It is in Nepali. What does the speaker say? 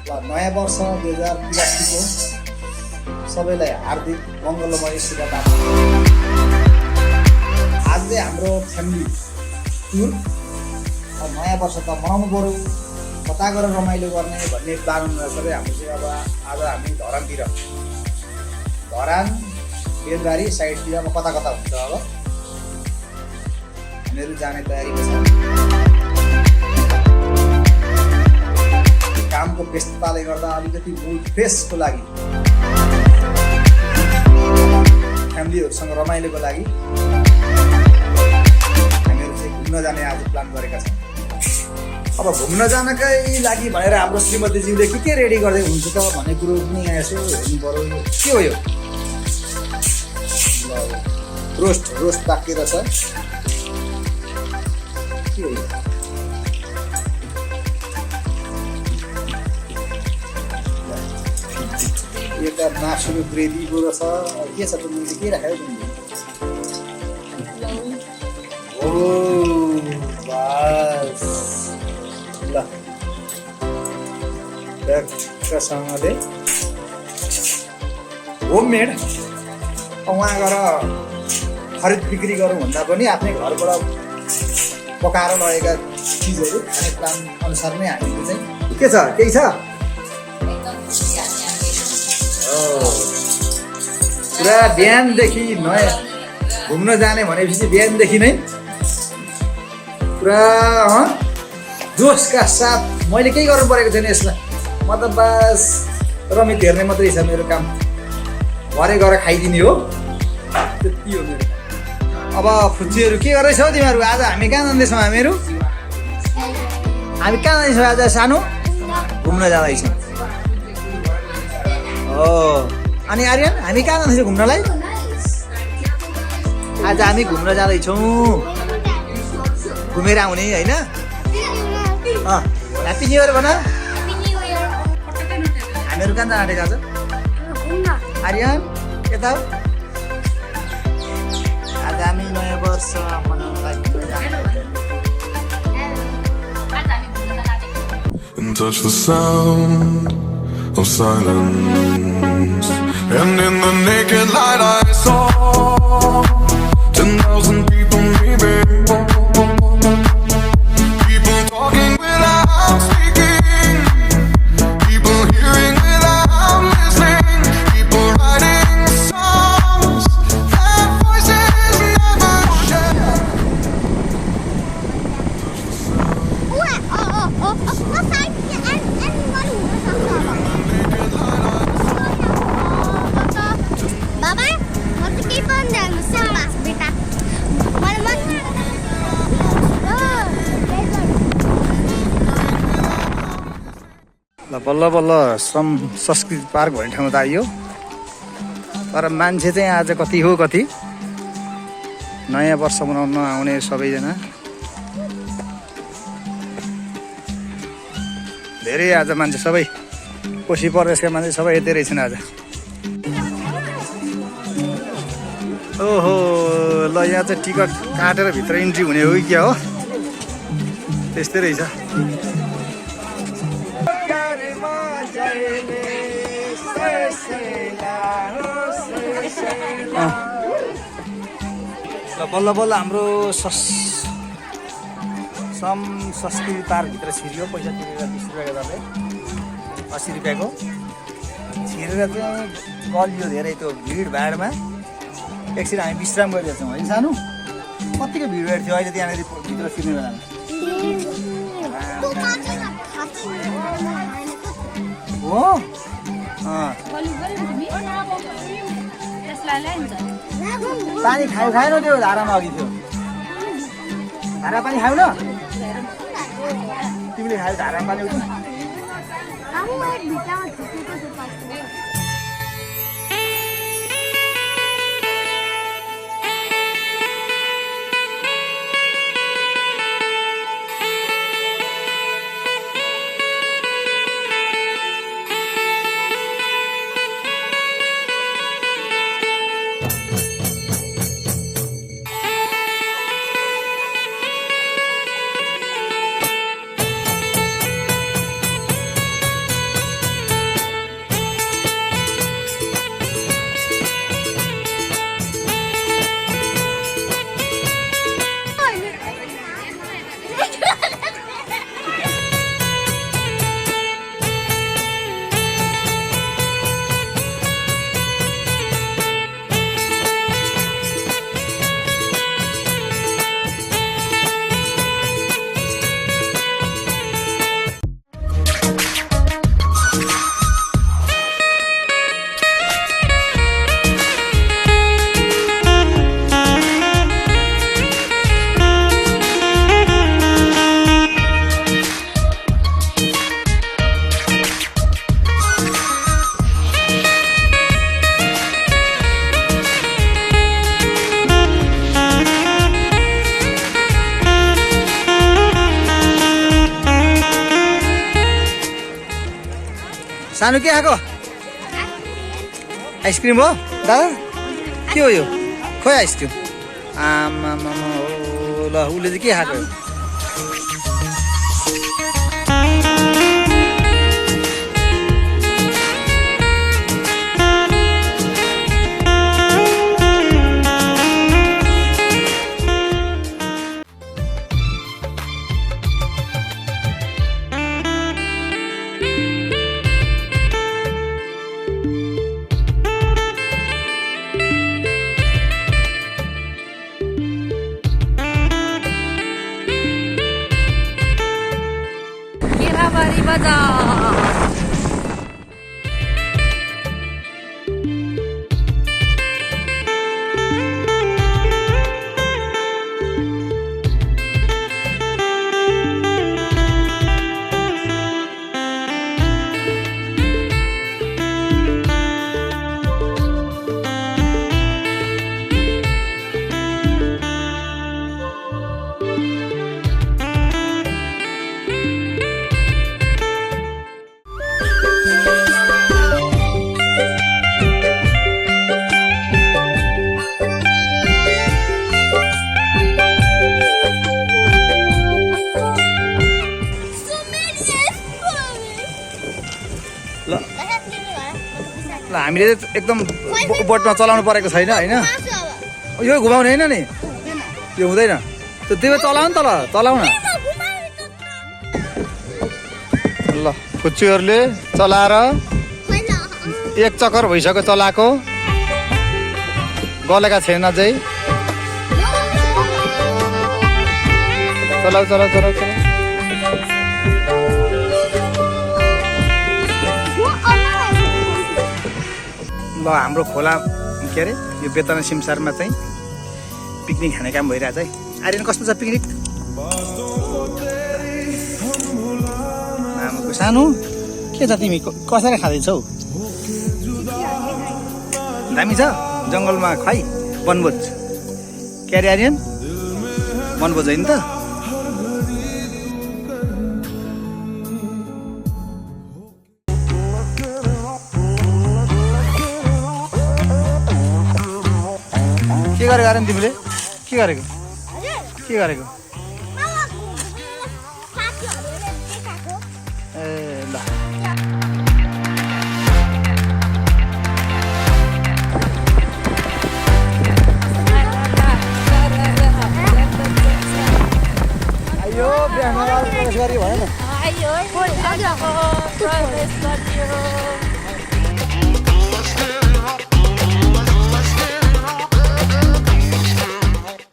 ल नयाँ वर्ष 2083 को सबैलाई हार्दिक मङ्गलमय शुभकामना। आज चाहिँ हाम्रो फ्यामिली टुर। नयाँ वर्ष त मनाउनु पर्यो, कता गएर रमाइलो गर्ने भन्ने प्लान सबै हाम्रो चाहिँ अब आज हामी धरानतिर, धरान बेलबारी साइडतिर अब कता कता हुन्छ अब हामीहरू जाने तयारीमा छ। कामको व्यस्तताले गर्दा अलिकति मुड फ्रेसको लागि, फ्यामिलीहरूसँग रमाइलोको लागि हामीहरू चाहिँ घुम्न जाने आज प्लान गरेका छौँ। अब घुम्न जानकै लागि भनेर हाम्रो श्रीमतीज्यूले के रेडी गर्दै हुन्छ त भन्ने कुरो पनि यहाँ यसो हेर्नु पऱ्यो। के हो यो? रोस्ट बाँकी रहेछ। के हो यो? एउटा मासु ग्रेभी पो रहेछ। के छ तिमीले चाहिँ के राखेको तिमीले? ओ बस ल ठ्याक्कसँगले होममेड। उहाँ गएर खरिद बिक्री गरौँ भन्दा पनि आफ्नै घरबाट पकाएर लगेका चिजहरू खाने प्लान अनुसार नै हामीले चाहिँ के छ केही छ पुरा बिहानदेखि नयाँ घुम्न जाने भनेपछि बिहानदेखि नै पुरा जोसका साथ। मैले केही गर्नु परेको छैन यसमा, म त बस रमित हेर्ने मात्रै छ मेरो काम। भरे गएर खाइदिने हो, त्यति हो मेरो। अब फुच्चीहरू के गर्दैछौ तिमीहरू? आज हामी कहाँ जाँदैछौँ? हामी कहाँ जाँदैछौँ आज? सानो घुम्न जाँदैछौँ। हो अनि आर्यन हामी कहाँ जाँदैछौँ घुम्नलाई? आज हामी घुम्न जाँदैछौँ, घुमेर आउने होइन। ह्याप्पी न्यु इयर भन। हामीहरू कहाँ जान आँटेको आज? आर्यन यता हो। आज हामी नयाँ वर्ष मनाउनलाई touch the sound of silence, and in the naked light I saw 10,000 people, maybe people talking without speaking, people hearing without listening, people writing songs that voices never share. बल्ल बल्ल श्रम संस्कृति पार्क भन्ने ठाउँ त आइयो, तर मान्छे चाहिँ आज कति हो कति। नयाँ वर्ष मनाउन आउने सबैजना धेरै आज मान्छे, सबै कोशी प्रदेशका मान्छे सबै यतै रहेछन् आज। ओहो ल यहाँ चाहिँ टिकट काटेर भित्र इन्ट्री हुने हो कि क्या हो? त्यस्तै रहेछ। बल्ल बल्ल हाम्रो श्रम संस्कृति पार्कभित्र छिरियो। पैसा तिरेर 20 रुपियाँको दरले 80 रुपियाँको छिरेर चाहिँ गलियो धेरै त्यो भिडभाडमा। एकछिन हामी विश्राम गरिरहेछौँ है सानो। कतिको भिडभाड थियो अहिले त्यहाँनिर भित्र छिर्ने बेलामा? हो पानी खायो खाएन? त्यो धारामा अघि थियो धारा पानी खाऊ न तिमीले? खायो धारामा पानी उठ्नु? सानो के खाएको आइसक्रिम हो दादा के हो यो खोइ आइसक्रिम आमा हो ल उसले चाहिँ के खाएको Kirabari Bazaar. हामीले एकदम बोटमा चलाउनु परेको छैन होइन यो घुमाउने होइन नि यो हुँदैन त्यो चलाउ नि त ल चलाउ न ल खुच्चीहरूले चलाएर एक चक्कर भइसक्यो चलाएको गलेका छैन अझै चलाउ चलाउ चलाउ चलाउ ल हाम्रो खोला के अरे यो बेतना सिमसारमा चाहिँ पिकनिक खाने काम भइरहेछ है आर्यन कस्तो छ पिकनिक आमाको सानो के छ तिमी कसरी खाँदैछौ दामी छ जङ्गलमा खुवाई वनभोज के अरे आर्यन वनभोज होइन त के गरेको आर्यन तिमीले के गरेको के गरेको ए ल आयो बिहान प्रवेश गरी भएन Ayo, प्रवेश गरियो